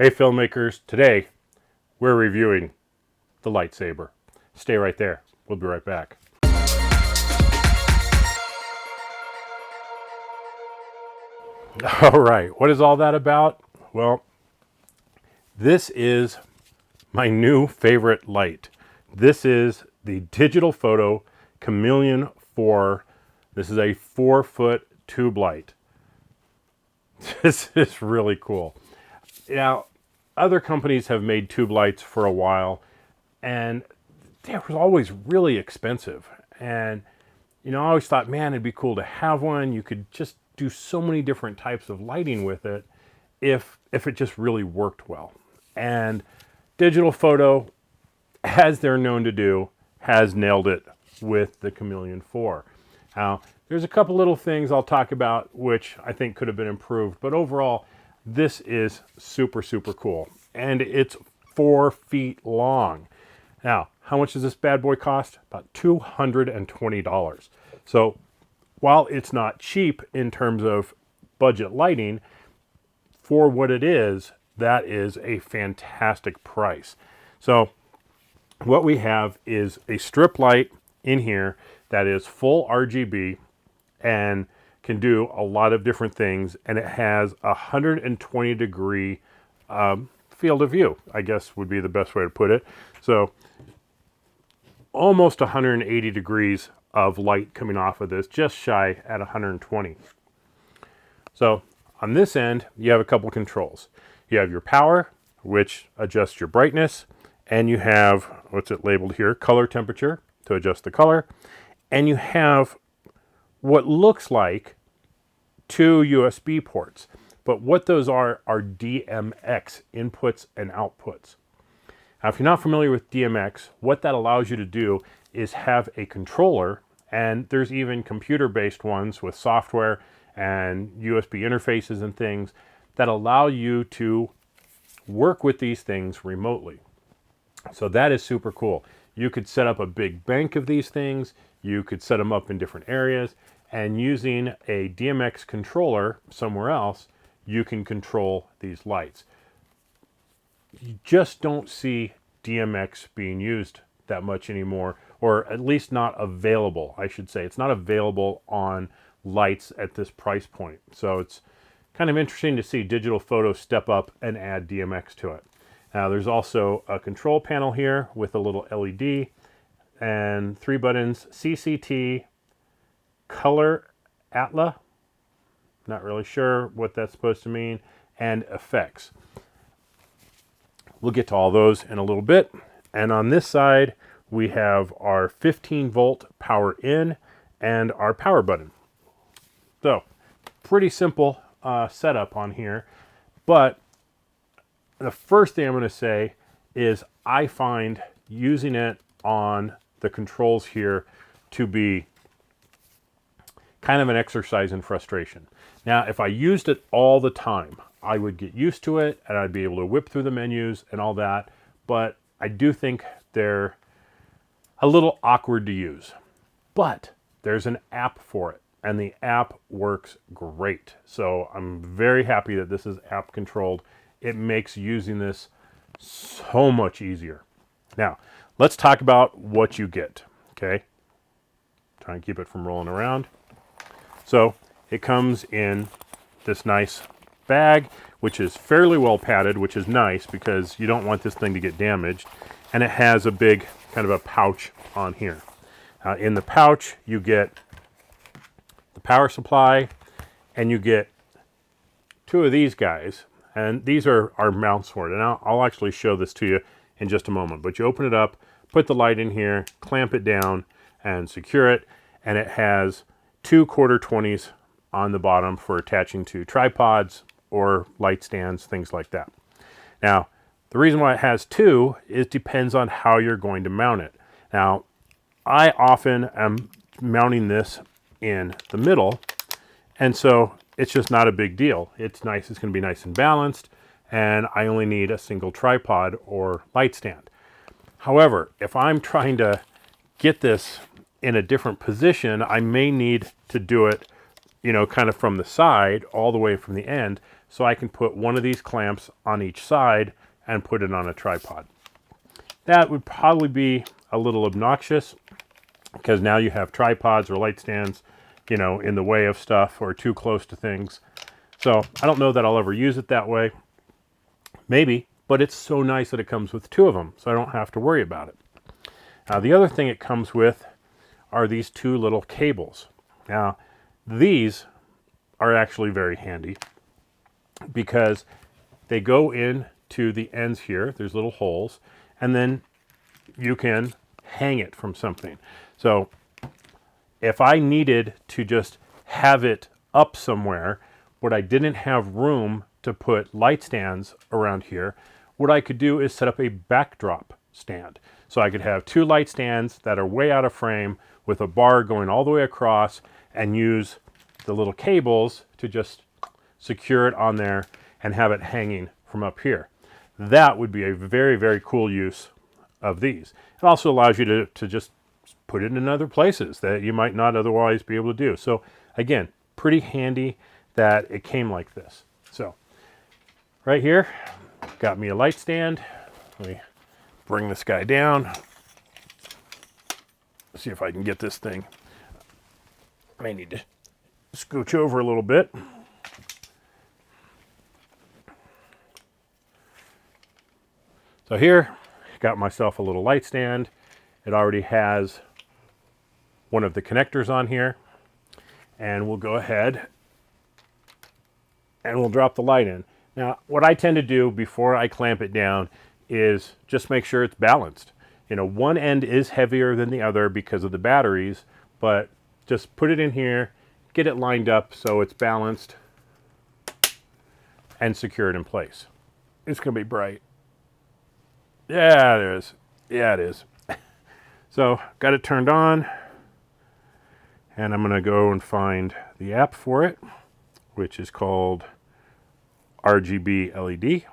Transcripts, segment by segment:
Hey filmmakers, today we're reviewing the lightsaber. Stay right there. We'll be right back. All right, what is all that about? Well, this is my new favorite light. This is the DigitalFoto Chameleon 4. This is a 4-foot tube light. This is really cool. Now, other companies have made tube lights for a while, and they were always really expensive. And, I always thought, man, it'd be cool to have one. You could just do so many different types of lighting with it if it just really worked well. And DigitalFoto, as they're known to do, has nailed it with the Chameleon 4. Now, there's a couple little things I'll talk about which I think could have been improved, but overall, this is super, super cool. And it's 4 feet long. Now, how much does this bad boy cost? About $220. So while it's not cheap in terms of budget lighting, for what it is, that is a fantastic price. So what we have is a strip light in here that is full RGB and can do a lot of different things, and it has a 120 degree field of view, I guess would be the best way to put it. So almost 180 degrees of light coming off of this, just shy at 120. So on this end, you have a couple controls. You have your power, which adjusts your brightness, and you have, what's it labeled here, color temperature to adjust the color, and you have what looks like 2 USB ports, but what those are DMX, inputs and outputs. Now, if you're not familiar with DMX, what that allows you to do is have a controller, and there's even computer-based ones with software and USB interfaces and things that allow you to work with these things remotely. So that is super cool. You could set up a big bank of these things, you could set them up in different areas, and using a DMX controller somewhere else, you can control these lights. You just don't see DMX being used that much anymore, or at least not available, I should say. It's not available on lights at this price point. So it's kind of interesting to see DigitalFoto step up and add DMX to it. Now there's also a control panel here with a little LED and 3 buttons: CCT, color Atla, not really sure what that's supposed to mean, and effects. We'll get to all those in a little bit. And on this side, we have our 15 volt power in and our power button. So pretty simple setup on here, but the first thing I'm going to say is I find using it on the controls here to be kind of an exercise in frustration. Now, if I used it all the time, I would get used to it and I'd be able to whip through the menus and all that, but I do think they're a little awkward to use. But there's an app for it, and the app works great. So I'm very happy that this is app controlled. It makes using this so much easier. Now, let's talk about what you get, okay? Try and keep it from rolling around. So it comes in this nice bag, which is fairly well padded, which is nice because you don't want this thing to get damaged. And it has a big kind of a pouch on here. In the pouch, you get the power supply, and you get 2 of these guys. And these are our mounts for it. And I'll actually show this to you in just a moment. But you open it up, put the light in here, clamp it down, and secure it. And it has 2 1/4-20s on the bottom for attaching to tripods or light stands, things like that. Now, the reason why it has 2 is depends on how you're going to mount it. Now, I often am mounting this in the middle, and so it's just not a big deal. It's nice, it's going to be nice and balanced, and I only need a single tripod or light stand. However, if I'm trying to get this in a different position, I may need to do it you know, kind of from the side all the way from the end, so I can put one of these clamps on each side and put it on a tripod. That would probably be a little obnoxious because now you have tripods or light stands, you know, in the way of stuff or too close to things. So I don't know that I'll ever use it that way. Maybe, but it's so nice that it comes with two of them, so I don't have to worry about it. The other thing it comes with are these two little cables. Now, these are actually very handy because they go into the ends here. There's little holes, and then you can hang it from something. So if I needed to just have it up somewhere, but I didn't have room to put light stands around here, what I could do is set up a backdrop stand. So I could have two light stands that are way out of frame with a bar going all the way across and use the little cables to just secure it on there and have it hanging from up here. That would be a very, very cool use of these. It also allows you to just put it in other places that you might not otherwise be able to do. So again, pretty handy that it came like this. So right here, got me a light stand. Let me bring this guy down. See if I can get this thing. I may need to scooch over a little bit. So here, got myself a little light stand. It already has one of the connectors on here. And we'll go ahead and we'll drop the light in. Now, what I tend to do before I clamp it down is just make sure it's balanced. You know, one end is heavier than the other because of the batteries, but just put it in here, get it lined up so it's balanced, and secure it in place. It's going to be bright. Yeah, there is. Yeah, it is. So, got it turned on, and I'm going to go and find the app for it, which is called RGB LED.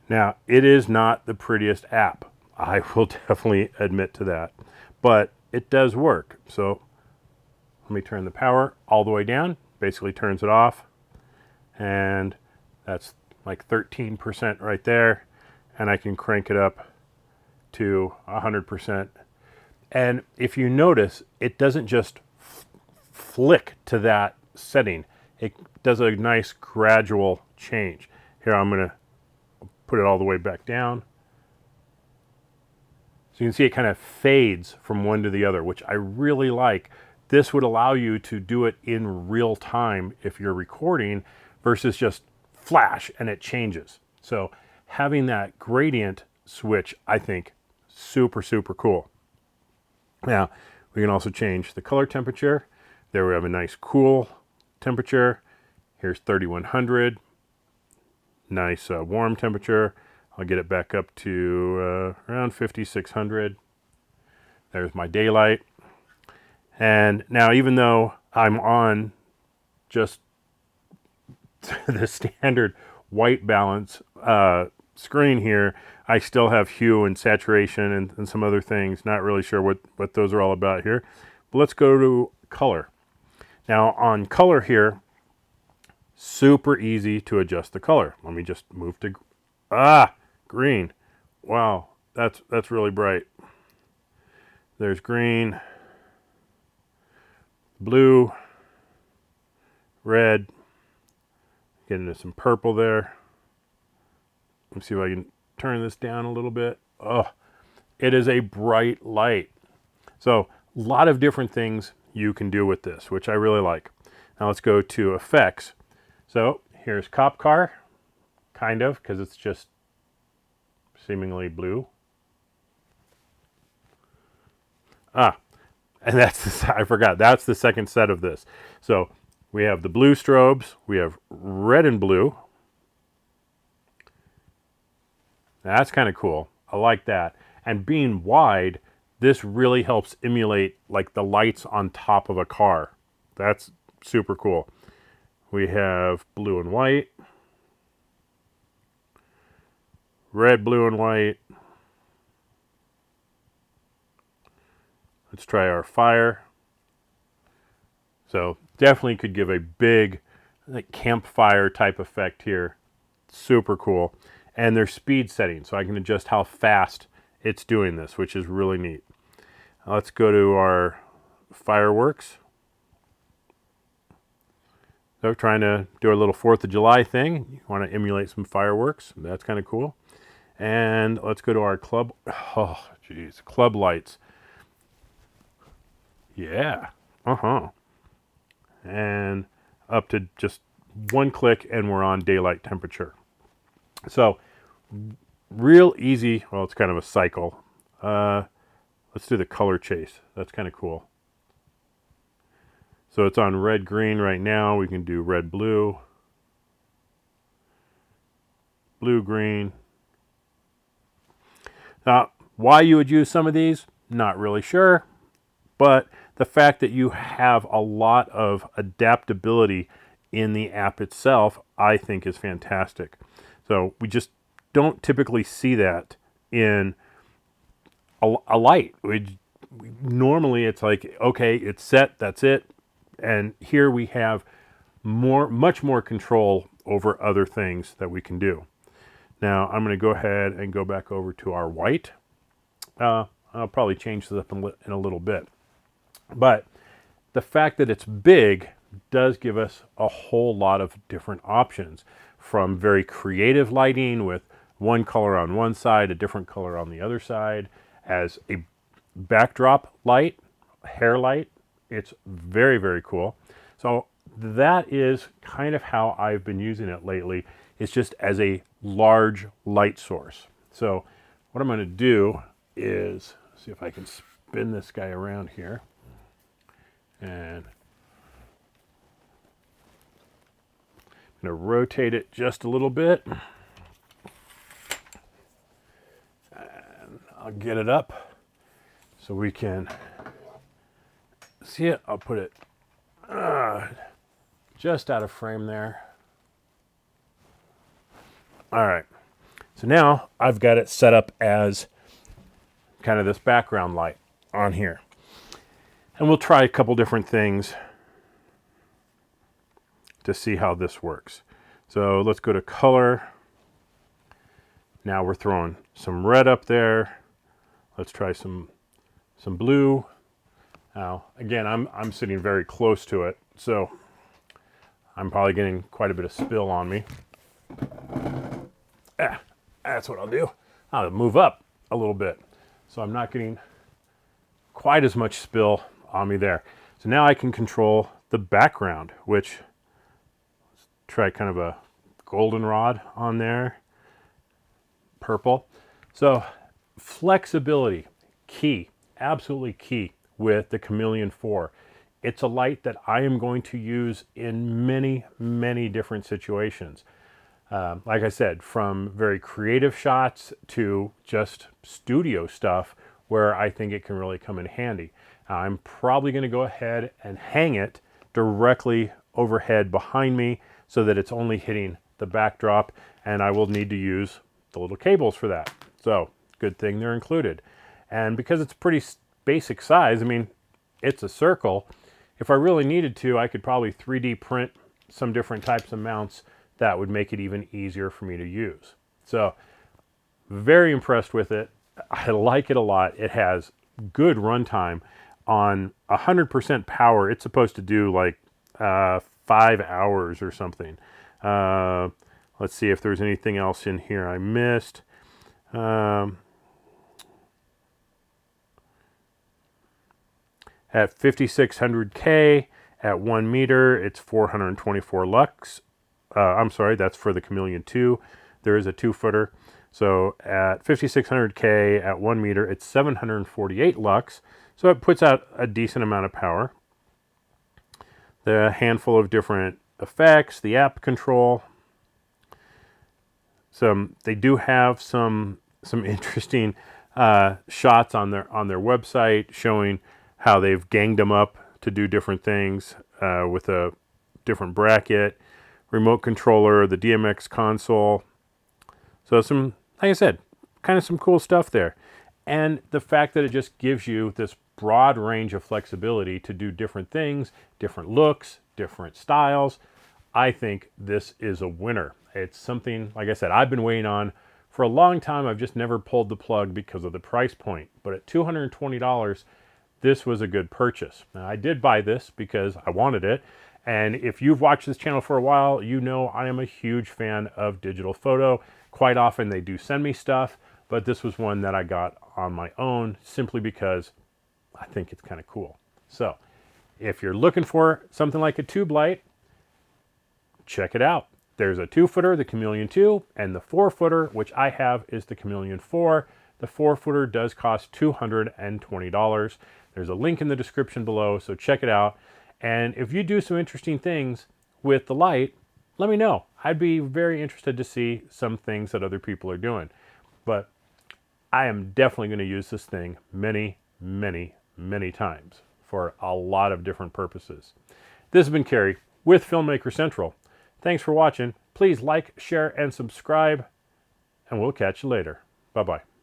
Now, it is not the prettiest app. I will definitely admit to that, but it does work. So let me turn the power all the way down, basically turns it off, and that's like 13% right there, and I can crank it up to 100%. And if you notice, it doesn't just flick to that setting. It does a nice gradual change. Here, I'm going to put it all the way back down. So you can see it kind of fades from one to the other, which I really like. This would allow you to do it in real time if you're recording versus just flash and it changes. So having that gradient switch, I think, super, super cool. Now, we can also change the color temperature. There we have a nice cool temperature. Here's 3100. Nice warm temperature. I'll get it back up to around 5600. There's my daylight. And now, even though I'm on just the standard white balance screen here, I still have hue and saturation and some other things. Not really sure what those are all about here. But let's go to color. Now, on color here, super easy to adjust the color. Let me just move to green. Wow, that's really bright. There's green, blue, red, get into some purple there. Let me see if I can turn this down a little bit. Oh, it is a bright light. So a lot of different things you can do with this, which I really like. Now let's go to effects. So here's cop car, kind of, because it's just seemingly blue. And that's, I forgot, that's the second set of this. So we have the blue strobes, we have red and blue. That's kind of cool. I like that. And being wide, this really helps emulate like the lights on top of a car. That's super cool. We have blue and white, red, blue, and white. Let's try our fire. So Definitely could give a big like campfire type effect here. Super cool. And there's speed settings, so I can adjust how fast it's doing this, which is really neat. Let's go to our fireworks. So trying to do a little 4th of July thing. You want to emulate some fireworks. That's kind of cool. And let's go to our club. Oh, geez. Club lights. Yeah. And up to just one click and we're on daylight temperature. So real easy. Well, it's kind of a cycle. Let's do the color chase. That's kind of cool. So it's on red, green right now. We can do red, blue, blue, green. Now, why you would use some of these, not really sure. But the fact that you have a lot of adaptability in the app itself, I think is fantastic. So we just don't typically see that in a light. Normally it's like, okay, it's set, that's it. And here we have much more control over other things that we can do. Now I'm going to go ahead and go back over to our white. I'll probably change this up in a little bit. But the fact that it's big does give us a whole lot of different options, from very creative lighting with one color on one side, a different color on the other side, as a backdrop light, hair light. It's very, very cool. So that is kind of how I've been using it lately. It's just as a large light source. So what I'm going to do is see if I can spin this guy around here. And I'm going to rotate it just a little bit. And I'll get it up so we can see it. I'll put it just out of frame there. All right. So now I've got it set up as kind of this background light on here. And we'll try a couple different things to see how this works. So let's go to color. Now we're throwing some red up there. Let's try some blue. Now, again, I'm sitting very close to it, so I'm probably getting quite a bit of spill on me. That's what I'll do. I'll move up a little bit, so I'm not getting quite as much spill on me there. So now I can control the background, which, let's try kind of a goldenrod on there, purple. So flexibility, key, absolutely key with the Chameleon 4. It's a light that I am going to use in many, many different situations. Like I said, from very creative shots to just studio stuff where I think it can really come in handy. I'm probably going to go ahead and hang it directly overhead behind me so that it's only hitting the backdrop, and I will need to use the little cables for that. So good thing they're included. And because it's pretty basic size, I mean, it's a circle. If I really needed to, I could probably 3D print some different types of mounts that would make it even easier for me to use. So very impressed with it. I like it a lot. It has good runtime. On 100% power, it's supposed to do like 5 hours or something. Let's see if there's anything else in here I missed. At 5600K at 1 meter, it's 424 lux. I'm sorry, that's for the Chameleon 2. There is a 2-footer. So at 5600K at 1 meter, it's 748 lux. So it puts out a decent amount of power. The handful of different effects, the app control. They do have some interesting shots on their website showing how they've ganged them up to do different things with a different bracket, remote controller, the DMX console. So like I said, kind of some cool stuff there. And the fact that it just gives you this broad range of flexibility to do different things, different looks, different styles. I think this is a winner. It's something, like I said, I've been waiting on for a long time. I've just never pulled the plug because of the price point. But at $220, this was a good purchase. Now, I did buy this because I wanted it. And if you've watched this channel for a while, you know I am a huge fan of digital photo. Quite often they do send me stuff, but this was one that I got on my own simply because I think it's kind of cool. So if you're looking for something like a tube light, check it out. There's a 2-footer, the Chameleon 2, and the 4-footer, which I have, is the Chameleon 4. The 4-footer does cost $220. There's a link in the description below, so check it out. And if you do some interesting things with the light, let me know. I'd be very interested to see some things that other people are doing. But I am definitely going to use this thing many, many, many times for a lot of different purposes. This has been Kerry with Filmmaker Central. Thanks for watching. Please like, share, and subscribe, and we'll catch you later. Bye-bye.